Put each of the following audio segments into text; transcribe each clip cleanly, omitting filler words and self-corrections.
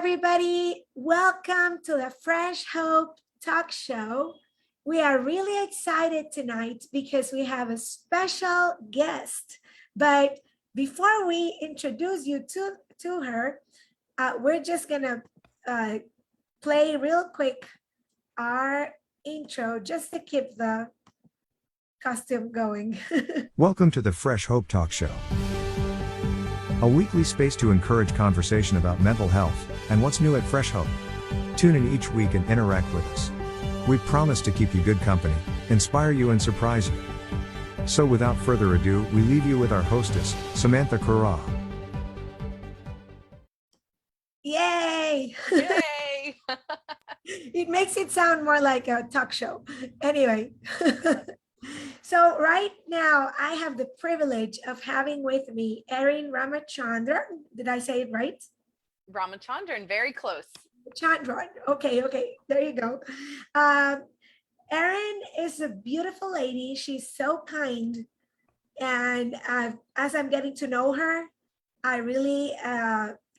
everybody. Welcome to the Fresh Hope Talk Show. We are really excited tonight because we have a special guest. But before we introduce you to her, we're just going to play real quick our intro just to keep the costume going. Welcome to the Fresh Hope Talk Show, a weekly space to encourage conversation about mental health and what's new at Fresh Hope. Tune in each week and interact with us. We promise to keep you good company, inspire you and surprise you. So without further ado, we leave you with our hostess, Samantha Kura. Yay! Yay! It makes it sound more like a talk show. Anyway, so right now I have the privilege of having with me Erin Ramachandran. Did I say it right? Ramachandran, very close. Chandran. Okay, there you go. Erin is a beautiful lady. She's so kind. And as I'm getting to know her, I really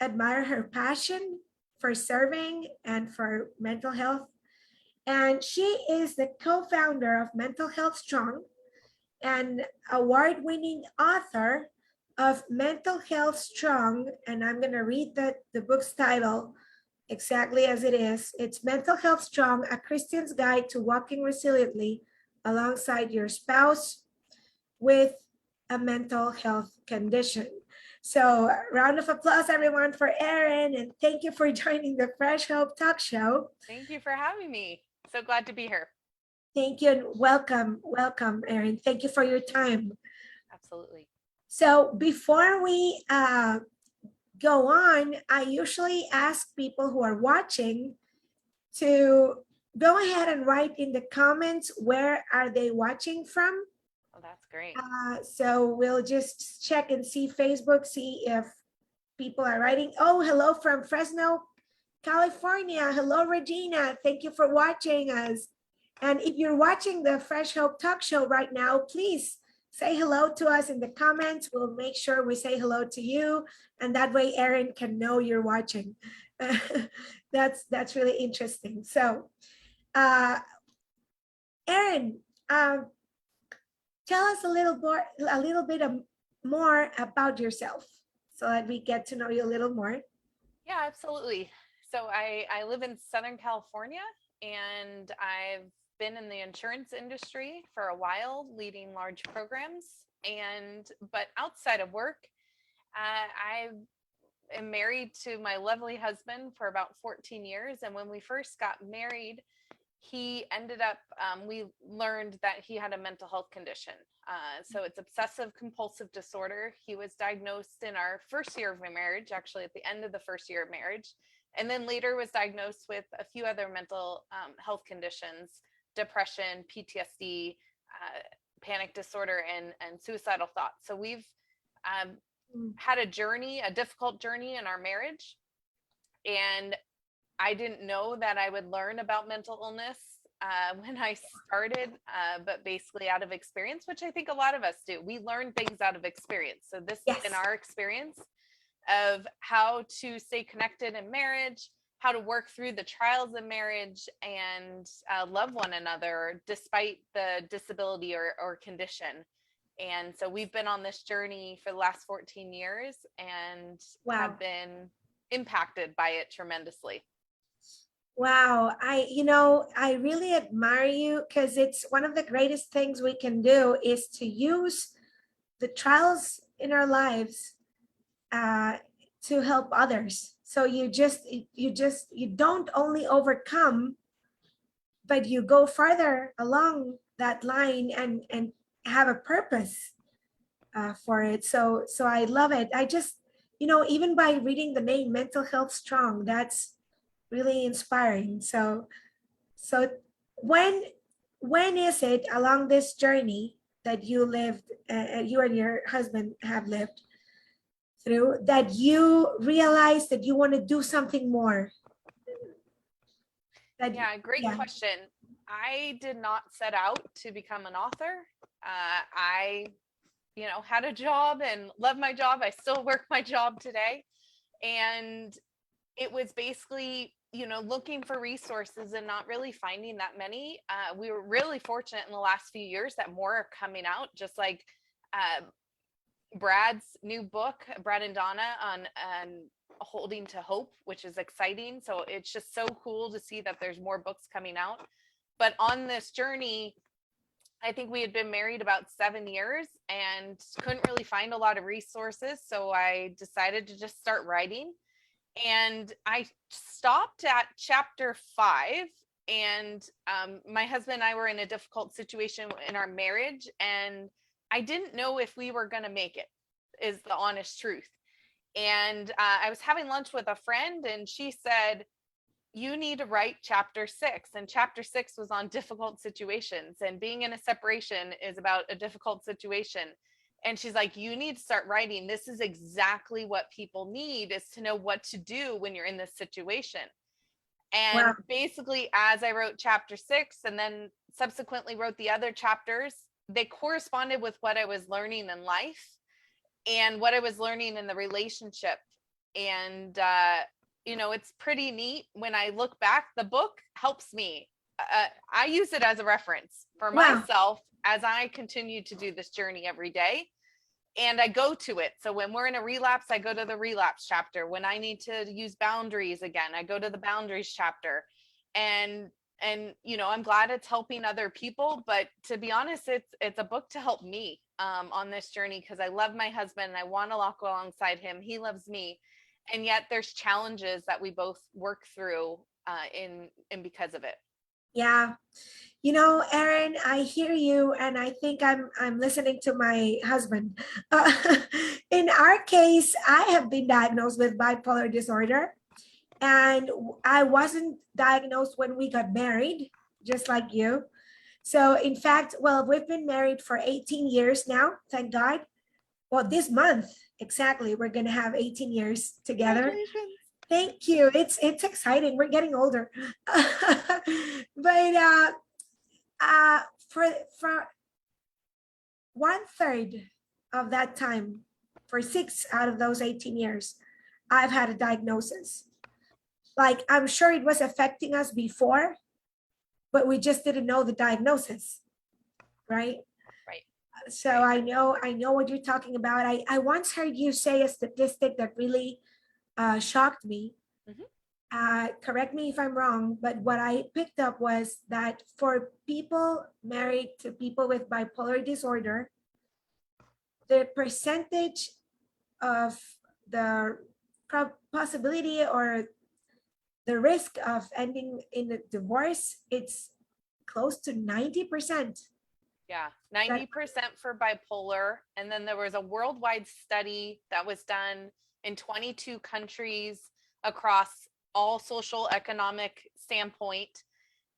admire her passion for serving and for mental health. And she is the co-founder of Mental Health Strong and award-winning author of Mental Health Strong. And I'm going to read the book's title exactly as it is. It's Mental Health Strong, a Christian's Guide to Walking Resiliently Alongside Your Spouse with a Mental Health Condition. So round of applause, everyone, for Erin, and thank you for joining the Fresh Hope Talk Show. Thank you for having me. So glad to be here. Thank you and welcome, Erin. Thank you for your time. Absolutely. So before we go on, I usually ask people who are watching to go ahead and write in the comments where are they watching from. Oh, that's great. So we'll just check and see Facebook, see if people are writing. Oh, hello from Fresno, California. Hello, Regina. Thank you for watching us. And if you're watching the Fresh Hope Talk Show right now, please say hello to us in the comments. We'll make sure we say hello to you. And that way Erin can know you're watching. That's really interesting. So, Erin, tell us a little bit more about yourself so that we get to know you a little more. Yeah, absolutely. So I live in Southern California, and I've been in the insurance industry for a while, leading large programs. But outside of work, I am married to my lovely husband for about 14 years. And when we first got married, he ended up, we learned that he had a mental health condition. So it's obsessive compulsive disorder. He was diagnosed in our first year of marriage, actually at the end of the first year of marriage. And then later was diagnosed with a few other mental health conditions, depression, PTSD, panic disorder, and suicidal thoughts. So we've had a difficult journey in our marriage. And I didn't know that I would learn about mental illness when I started, but basically out of experience, which I think a lot of us do. We learn things out of experience. So this has been our experience of how to stay connected in marriage, how to work through the trials of marriage and love one another despite the disability or condition. And so we've been on this journey for the last 14 years and have been impacted by it tremendously. Wow. I really admire you because it's one of the greatest things we can do is to use the trials in our lives to help others. So you don't only overcome, but you go farther along that line and have a purpose for it. So I love it. I just, even by reading the name Mental Health Strong, that's really inspiring. So when is it along this journey that you lived, you and your husband have lived through, that you realize that you want to do something more? Great question. I did not set out to become an author. I had a job and loved my job. I still work my job today. And it was basically, looking for resources and not really finding that many. We were really fortunate in the last few years that more are coming out, just like uh, Brad's new book, Brad and Donna, on holding to hope, which is exciting. So it's just so cool to see that there's more books coming out. But on this journey, I think we had been married about 7 years and couldn't really find a lot of resources. So I decided to just start writing. And I stopped at chapter 5. And my husband and I were in a difficult situation in our marriage. And I didn't know if we were going to make it, is the honest truth. And I was having lunch with a friend, and she said, you need to write chapter 6. And chapter 6 was on difficult situations, and being in a separation is about a difficult situation. And she's like, you need to start writing. This is exactly what people need, is to know what to do when you're in this situation. And Wow. basically, as I wrote chapter 6 and then subsequently wrote the other chapters, they corresponded with what I was learning in life and what I was learning in the relationship. And it's pretty neat. When I look back, the book helps me. I use it as a reference for Wow. myself as I continue to do this journey every day. And I go to it. So when we're in a relapse, I go to the relapse chapter. When I need to use boundaries again, I go to the boundaries chapter. And I'm glad it's helping other people, but to be honest, it's a book to help me on this journey, because I love my husband and I want to walk alongside him. He loves me, and yet there's challenges that we both work through in because of it. Yeah. Erin, I hear you, and I think I'm listening to my husband. Uh, in our case, I have been diagnosed with bipolar disorder, and I wasn't diagnosed when we got married, just like you. So, in fact, well, we've been married for 18 years now, thank God. Well, this month exactly, we're gonna have 18 years together. Congratulations. Thank you. It's exciting. We're getting older, but uh, for 1/3 of that time, for 6 out of those 18 years, I've had a diagnosis. Like, I'm sure it was affecting us before, but we just didn't know the diagnosis, right? Right. So Right. I know what you're talking about. I once heard you say a statistic that really shocked me. Mhm. Correct me if I'm wrong, but what I picked up was that for people married to people with bipolar disorder, the percentage of the possibility or the risk of ending in a divorce, it's close to 90%. Yeah, That 90% for bipolar. And then there was a worldwide study that was done in 22 countries across all social economic standpoint.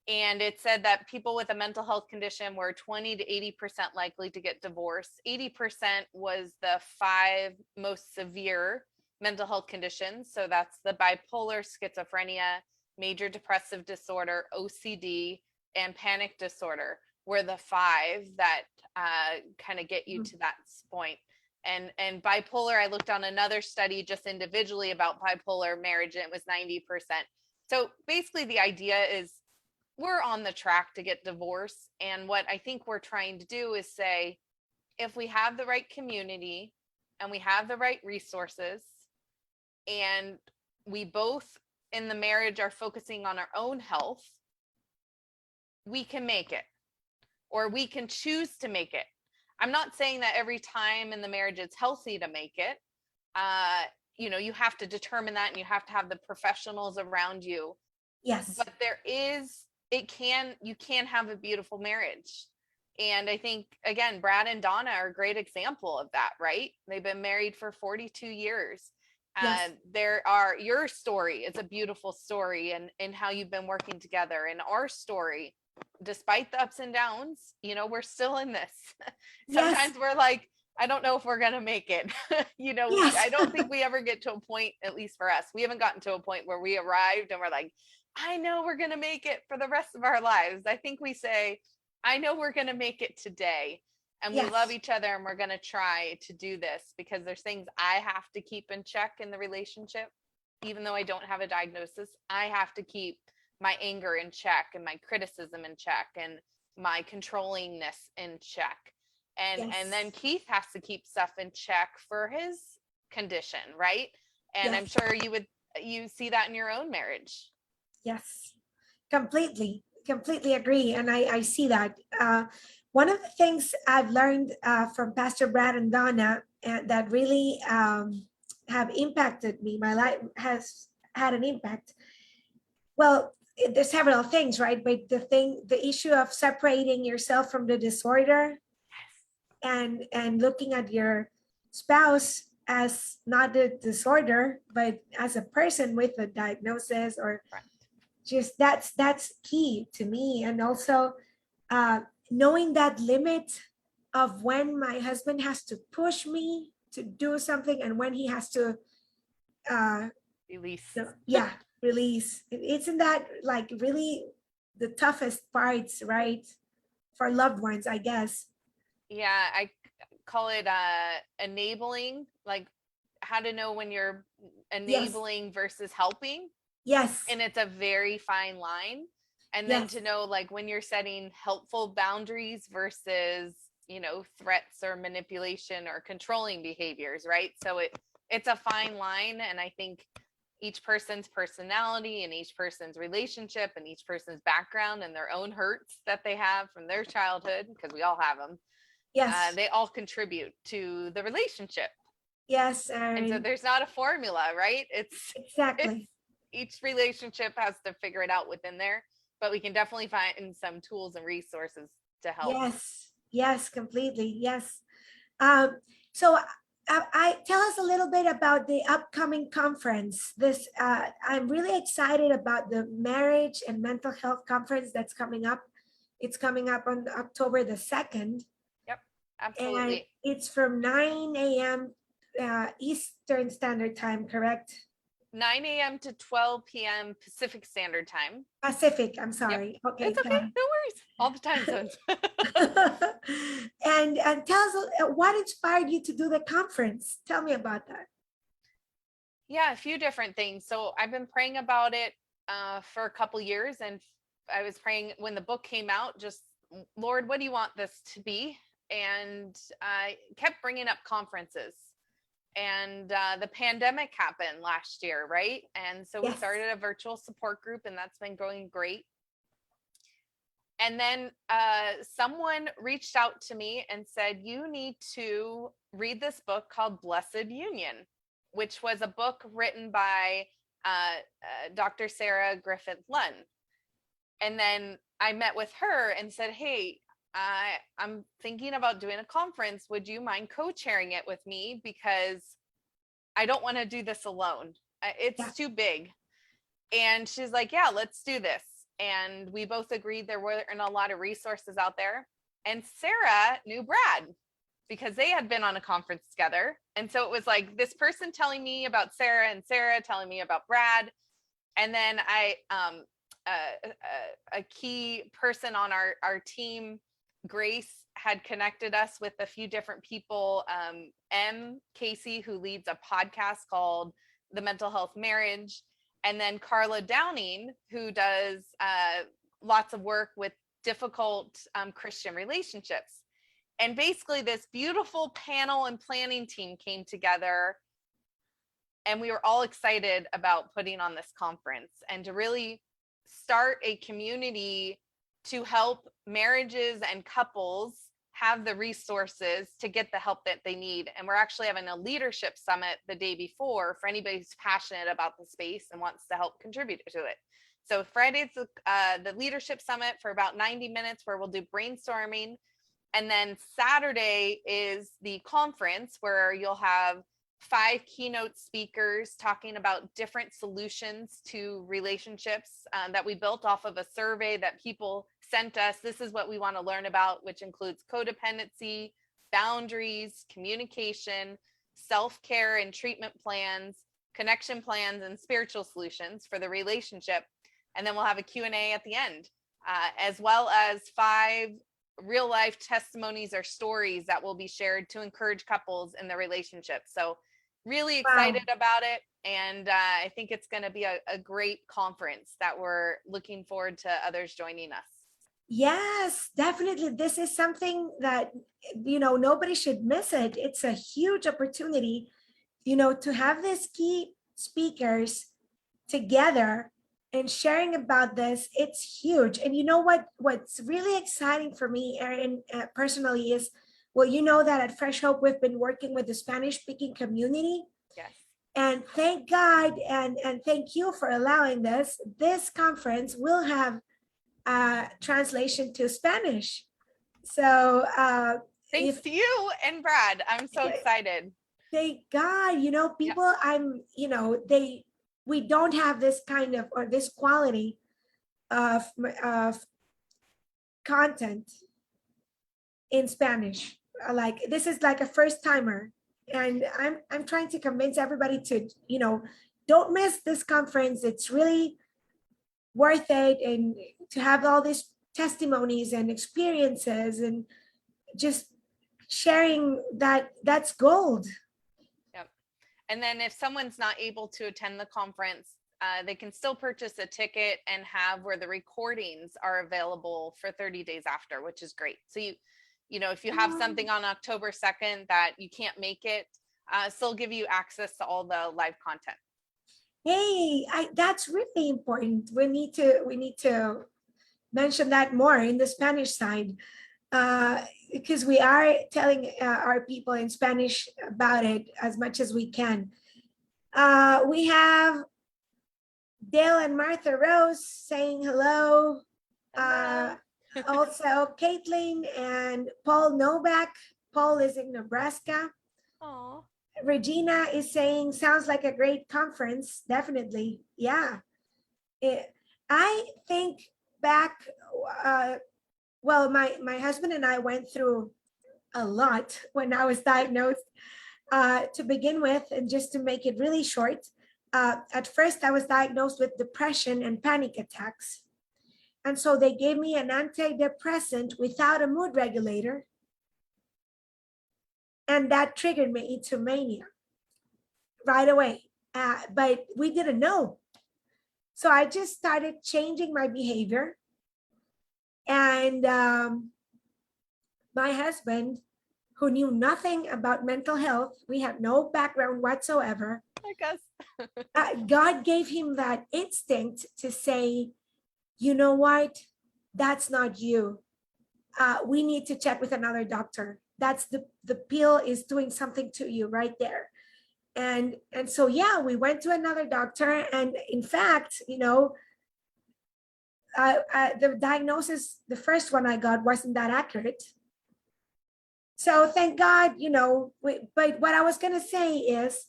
And it said that people with a mental health condition were 20 to 80% likely to get divorced. 80% was the 5 most severe mental health conditions. So that's the bipolar, schizophrenia, major depressive disorder, OCD, and panic disorder were the 5 that kind of get you to that point. And bipolar, I looked on another study just individually about bipolar marriage, and it was 90%. So basically the idea is we're on the track to get divorced. And what I think we're trying to do is say, if we have the right community and we have the right resources, and we both in the marriage are focusing on our own health, we can make it, or we can choose to make it. I'm not saying that every time in the marriage it's healthy to make it. You have to determine that, and you have to have the professionals around you. yes, But you can have a beautiful marriage. And I think, again, Brad and Donna are a great example of that, right? They've been married for 42 years. yes, Your story is a beautiful story, and how you've been working together. And our story, despite the ups and downs, we're still in this. yes, Sometimes we're like, I don't know if we're going to make it. I yes, don't think we ever get to a point, at least for us, we haven't gotten to a point where we arrived and we're like, I know we're going to make it for the rest of our lives. I think we say, I know we're going to make it today. And we love yes. each other, and we're going to try to do this, because there's things I have to keep in check in the relationship. even though I don't have a diagnosis, I have to keep my anger in check and my criticism in check and my controllingness in check. And then Yes. Keith has to keep stuff in check for his condition, right? And I'm Yes. sure you see that in your own marriage. Yes. Completely agree. And I see that. One of the things I've learned from Pastor Brad and Donna that really have impacted me, my life has had an impact. Well, there's several things, right? But the issue of separating yourself from the disorder and looking at your spouse as not a disorder, but as a person with a diagnosis, or Right. just that's key to me. And also knowing that limit of when my husband has to push me to do something and when he has to uh Release. yeah, release. Isn't that like really the toughest parts, right, for loved ones, I guess? Yeah, I call it enabling, like how to know when you're Yes. enabling versus helping. Yes. And it's a very fine line. And then Yes. to know like when you're setting helpful boundaries versus, threats or manipulation or controlling behaviors, right? So it's a fine line. And I think each person's personality and each person's relationship and each person's background and their own hurts that they have from their childhood, because we all have them, Yes. they all contribute to the relationship. Yes, And so Erin. there's not a formula, right? It's Exactly. each relationship has to figure it out within there, but we can definitely find some tools and resources to help. Yes. Yes, completely. Yes. So I tell us a little bit about the upcoming conference. This I'm really excited about the marriage and mental health conference that's coming up. It's coming up on October the 2nd, Yep, and absolutely. it's from 9 a.m. Eastern Standard Time, correct? 9 a.m. to 12 p.m. Pacific Standard Time. Pacific, I'm Yep. sorry. Okay, It's okay. No worries. All the time zones. and tell us what inspired you to do the conference. Tell me about that. Yeah, a few different things. So I've been praying about it for a couple years, and I was praying when the book came out, just Lord, what do you want this to be? And I kept bringing up conferences. And the pandemic happened last year, right? And so we Yes. started a virtual support group, and that's been going great. And then someone reached out to me and said, you need to read this book called Blessed Union, which was a book written by Dr. Sarah Griffith Lunn. And then I met with her and said, hey, I'm thinking about doing a conference. Would you mind co-chairing it with me? Because I don't want to do this alone. It's Yeah. too big. And she's like, yeah, let's do this. And we both agreed there weren't a lot of resources out there. And Sarah knew Brad because they had been on a conference together. And so it was like this person telling me about Sarah and Sarah telling me about Brad. And then a key person on our team, Grace, had connected us with a few different people. Casey, who leads a podcast called The Mental Health Marriage, and then Carla Downing, who does lots of work with difficult Christian relationships. And basically this beautiful panel and planning team came together, and we were all excited about putting on this conference and to really start a community to help marriages and couples have the resources to get the help that they need. And we're actually having a leadership summit the day before for anybody who's passionate about the space and wants to help contribute to it. So Friday's the leadership summit for about 90 minutes where we'll do brainstorming. And then Saturday is the conference where you'll have 5 keynote speakers talking about different solutions to relationships that we built off of a survey that people sent us. This is what we want to learn about, which includes codependency, boundaries, communication, self-care and treatment plans, connection plans, and spiritual solutions for the relationship. And then we'll have a Q&A at the end, as well as 5 real life testimonies or stories that will be shared to encourage couples in their relationship. So really excited Wow. about it. And I think it's going to be a great conference that we're looking forward to others joining us. Yes, definitely. This is something that, nobody should miss it. It's a huge opportunity, to have these key speakers together and sharing about this. It's huge. And you know what's really exciting for me, Erin, personally is, well, you know that at Fresh Hope, we've been working with the Spanish speaking community. Yes. And thank God and thank you for allowing this. This conference will have translation to Spanish. So thanks to you and Brad. I'm so excited. Thank God, people, we don't have this kind of, or this quality of content in Spanish. Like, this is like a first timer. And I'm trying to convince everybody to, don't miss this conference. It's really worth it. And to have all these testimonies and experiences and just sharing that's gold. Yep. And then if someone's not able to attend the conference, they can still purchase a ticket and have where the recordings are available for 30 days after, which is great. So if you have something on October 2nd that you can't make it, still give you access to all the live content. Hey, that's really important. We need to mention that more in the Spanish side, because we are telling our people in Spanish about it as much as we can. We have Dale and Martha Rose saying hello. Also, Caitlin and Paul Novak. Paul is in Nebraska. Aww. Regina is saying, sounds like a great conference. Definitely. Yeah. I think back, well, my husband and I went through a lot when I was diagnosed. To begin with, and just to make it really short, at first I was diagnosed with depression and panic attacks. And so they gave me an antidepressant without a mood regulator. And that triggered me into mania right away. But we didn't know. So I just started changing my behavior. And my husband, who knew nothing about mental health, we had no background whatsoever. I guess. God gave him that instinct to say, you know what? That's not you. We need to check with another doctor. That's the pill is doing something to you right there. And so, yeah, we went to another doctor. And in fact, the diagnosis, the first one I got, wasn't that accurate. So thank God, but what I was going to say is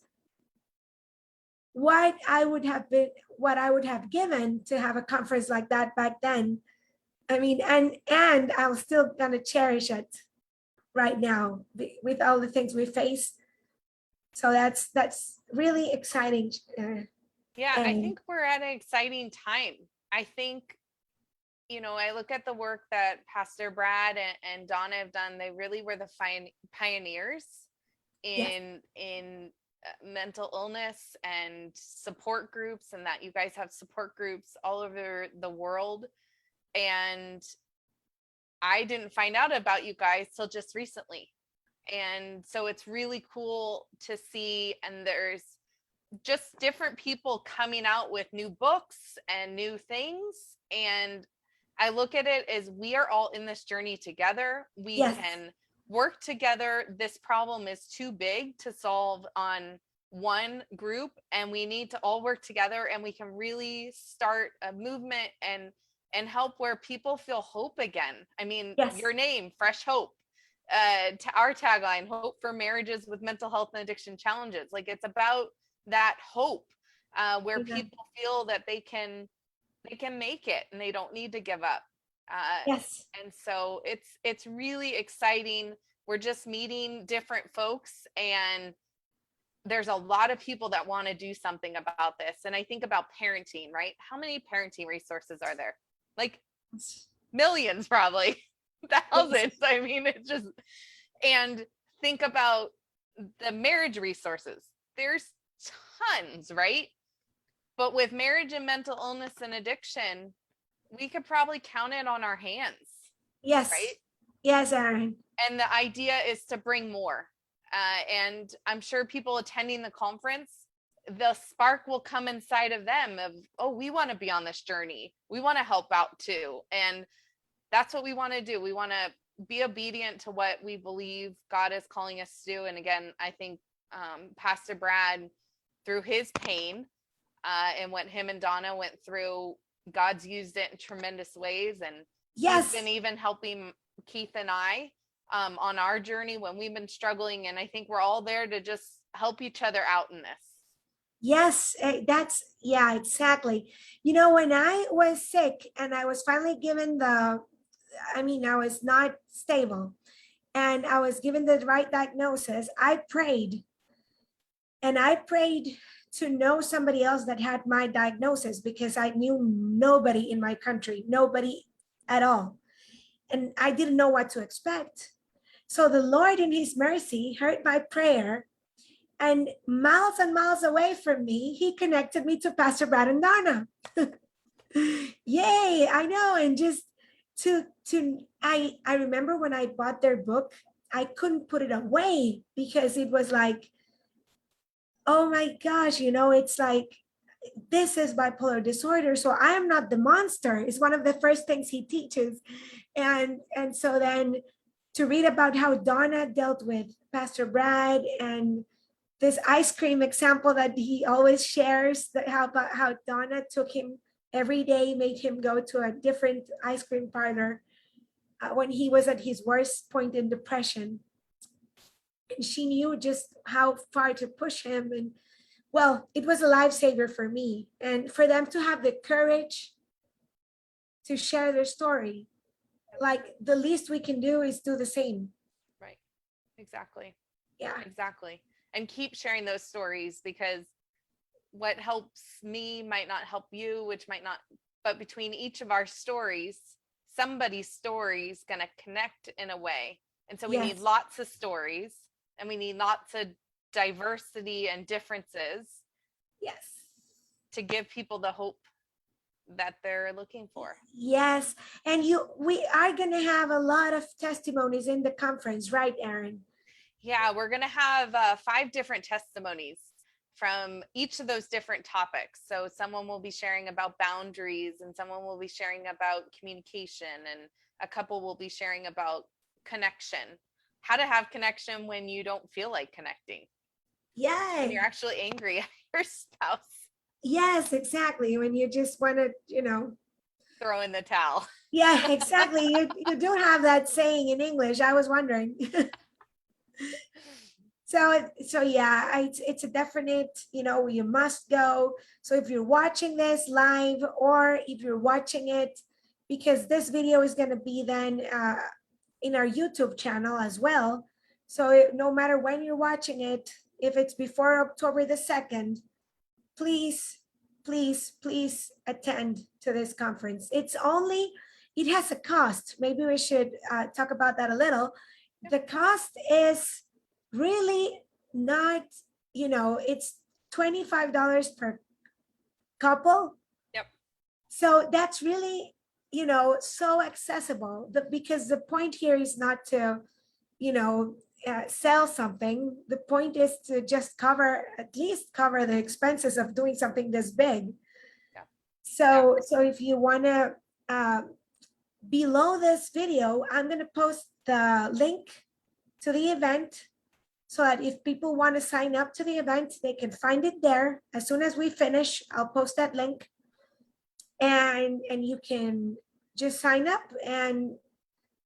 what I would have given to have a conference like that back then. I mean, and I'm still going to cherish it right now with all the things we face. So that's really exciting. Yeah, I think we're at an exciting time. I think, I look at the work that Pastor Brad and Donna have done. They really were the pioneers in mental illness and support groups, and that you guys have support groups all over the world. And I didn't find out about you guys till just recently. And so it's really cool to see, and there's just different people coming out with new books and new things. And I look at it as we are all in this journey together. We can work together. This problem is too big to solve on one group, and we need to all work together, and we can really start a movement and help where people feel hope again. I mean, your name, Fresh Hope, to our tagline, hope for marriages with mental health and addiction challenges. Like, it's about that hope, where people feel that they can make it and they don't need to give up. And so it's really exciting. We're just meeting different folks, and there's a lot of people that want to do something about this. And I think about parenting, right? How many parenting resources are there? Like millions, probably thousands. I mean, it's just, and think about the marriage resources. There's tons, right? But with marriage and mental illness and addiction, we could probably count it on our hands, Yes. right? Yes, Erin. And the idea is to bring more. And I'm sure people attending the conference, the spark will come inside of them of, oh, we want to be on this journey. We want to help out too. And that's what we want to do. We want to be obedient to what we believe God is calling us to do. And again, I think Pastor Brad, through his pain and what him and Donna went through, God's used it in tremendous ways. And Yes. he's been even helping Keith and I on our journey when we've been struggling. And I think we're all there to just help each other out in this. Yes, yeah, exactly. When I was sick and I was finally given I was not stable and I was given the right diagnosis, I prayed. And I prayed to know somebody else that had my diagnosis because I knew nobody in my country, nobody at all. And I didn't know what to expect. So the Lord in his mercy heard my prayer, and miles away from me, he connected me to Pastor Brad and Donna. Yay, I know. And just I remember when I bought their book, I couldn't put it away because it was like, oh my gosh, it's like, this is bipolar disorder. So I am not the monster is one of the first things he teaches. And so then to read about how Donna dealt with Pastor Brad and this ice cream example that he always shares, that how Donna took him every day, made him go to a different ice cream parlor when he was at his worst point in depression. And she knew just how far to push him. And well, it was a lifesaver for me. And for them to have the courage to share their story, like the least we can do is do the same. Right. Exactly. Yeah. Exactly. And keep sharing those stories, because what helps me might not help you, which might not, but between each of our stories, somebody's story is going to connect in a way. And so we need lots of stories, and we need lots of diversity and differences. Yes. To give people the hope that they're looking for. Yes. And we are going to have a lot of testimonies in the conference, right, Erin? Yeah, we're going to have 5 different testimonies from each of those different topics. So someone will be sharing about boundaries, and someone will be sharing about communication, and a couple will be sharing about connection, how to have connection when you don't feel like connecting. Yeah. When you're actually angry at your spouse. Yes, exactly. When you just want to, throw in the towel. Yeah, exactly. You do have that saying in English. I was wondering. So yeah, it's a definite, you must go. So if you're watching this live, or if you're watching it, because this video is going to be then in our YouTube channel as well. So no matter when you're watching it, if it's before October the 2nd, please attend to this conference. It has a cost. Maybe we should talk about that a little. The cost is really not, it's $25 per couple. Yep. So that's really, so accessible, because the point here is not to, sell something. The point is to just at least cover the expenses of doing something this big. Yeah. So if you want to, below this video, I'm going to post the link to the event, so that if people want to sign up to the event, they can find it there. As soon as we finish, I'll post that link, and you can just sign up, and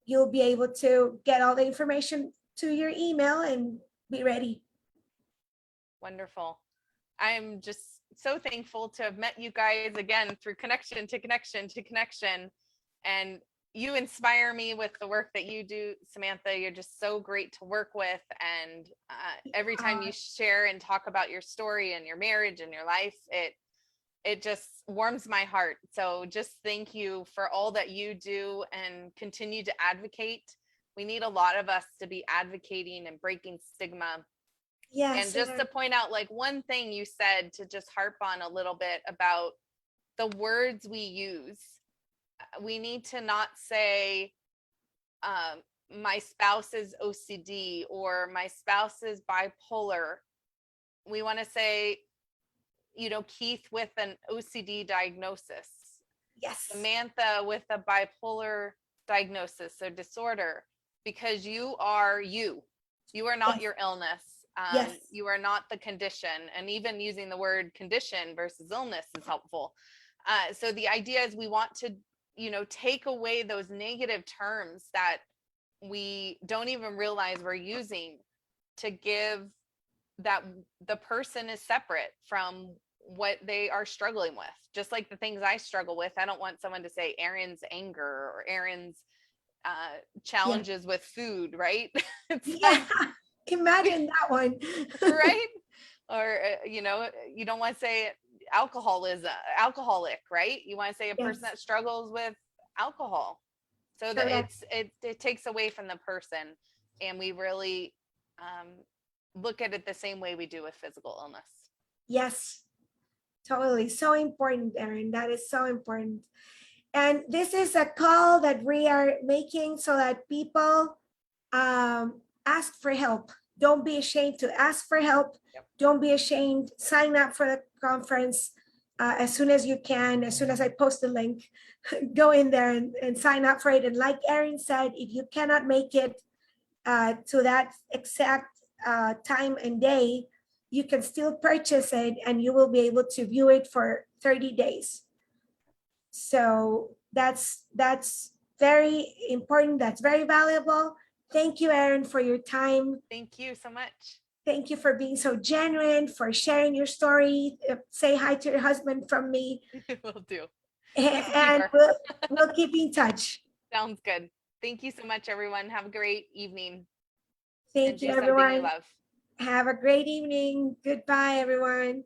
you'll be able to get all the information to your email and be ready. Wonderful. I'm just so thankful to have met you guys again through connection to connection to connection. And you inspire me with the work that you do, Samantha. You're just so great to work with. And every time you share and talk about your story and your marriage and your life, it just warms my heart. So just thank you for all that you do, and continue to advocate. We need a lot of us to be advocating and breaking stigma Yes. And just to point out, like, one thing you said, to just harp on a little bit about the words we use. We need to not say, my spouse is OCD or my spouse is bipolar. We want to say, Keith with an OCD diagnosis, Yes. Samantha with a bipolar diagnosis or disorder, because you are you. You are not Yes. your illness. Yes. You are not the condition. And even using the word condition versus illness is helpful. So the idea is we want to, take away those negative terms that we don't even realize we're using, to give that the person is separate from what they are struggling with. Just like the things I struggle with, I don't want someone to say Erin's anger or Erin's challenges with food, right? It's Yeah. Imagine that one. right? Or you don't want to say alcoholic, right? You want to say a person Yes. that struggles with alcohol, so that Correct. it takes away from the person, and we really look at it the same way we do with physical illness. Yes. Totally. So important, Erin. That is so important. And this is a call that we are making so that people ask for help. Don't be ashamed to ask for help. Yep. Don't be ashamed. Sign up for the conference as soon as you can. As soon as I post the link, go in there and sign up for it. And like Erin said, if you cannot make it to that exact time and day, you can still purchase it and you will be able to view it for 30 days. So that's very important. That's very valuable. Thank you, Erin, for your time. Thank you so much. Thank you for being so genuine, for sharing your story. Say hi to your husband from me. Will do. And we'll keep in touch. Sounds good. Thank you so much, everyone. Have a great evening. Thank you, do something you everyone. love. Have a great evening. Goodbye, everyone.